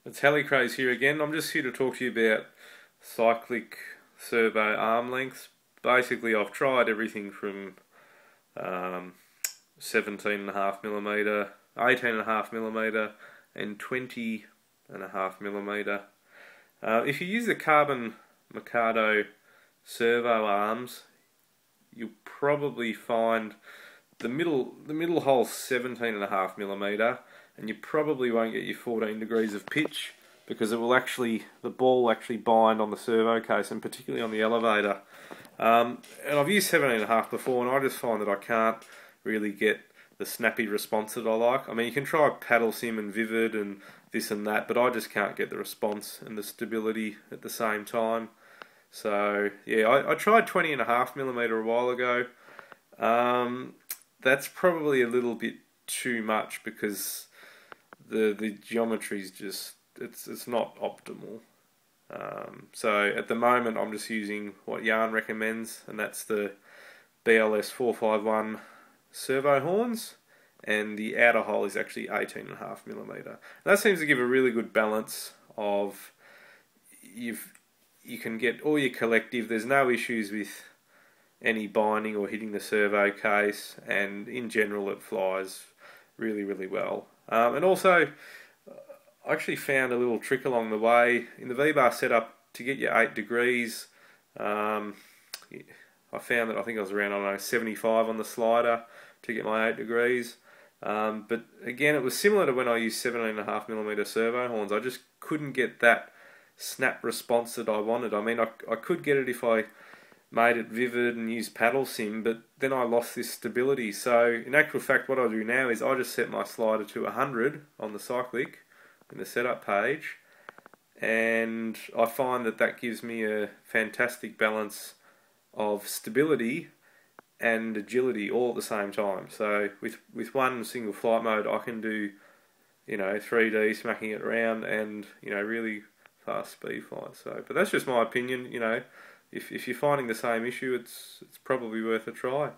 It's Helicraze here again. I'm just here to talk to you about cyclic servo arm lengths. Basically, I've tried everything from 17.5mm, 18.5mm, and 20.5mm. If you use the carbon Mikado servo arms, you'll probably find the middle hole 17.5mm, and you probably won't get your 14 degrees of pitch because it will the ball will actually bind on the servo case, and particularly on the elevator. And I've used 17.5 before, and I just find that I can't really get the snappy response that I like. I mean, you can try paddle sim and vivid and this and that, but I just can't get the response and the stability at the same time. So yeah, I tried 20.5mm a while ago. That's probably a little bit too much because the geometry is just it's not optimal. So at the moment I'm just using what Yarn recommends, and that's the BLS 451 servo horns, and the outer hole is actually 18.5mm. That seems to give a really good balance of you can get all your collective. There's no issues with any binding or hitting the servo case, and in general it flies really well. And also, I actually found a little trick along the way in the V-bar setup to get your 8 degrees. I found that I think I was around, I don't know, 75 on the slider to get my 8 degrees. But again, it was similar to when I used 17.5mm servo horns. I just couldn't get that snap response that I wanted. I mean, I could get it if I made it vivid and used paddle sim, but then I lost this stability. So in actual fact, what I do now is I just set my slider to 100 on the cyclic in the setup page, and I find that that gives me a fantastic balance of stability and agility all at the same time. So with one single flight mode, I can do 3D smacking it around and really fast speed flights. So, but that's just my opinion. If you're finding the same issue, it's probably worth a try.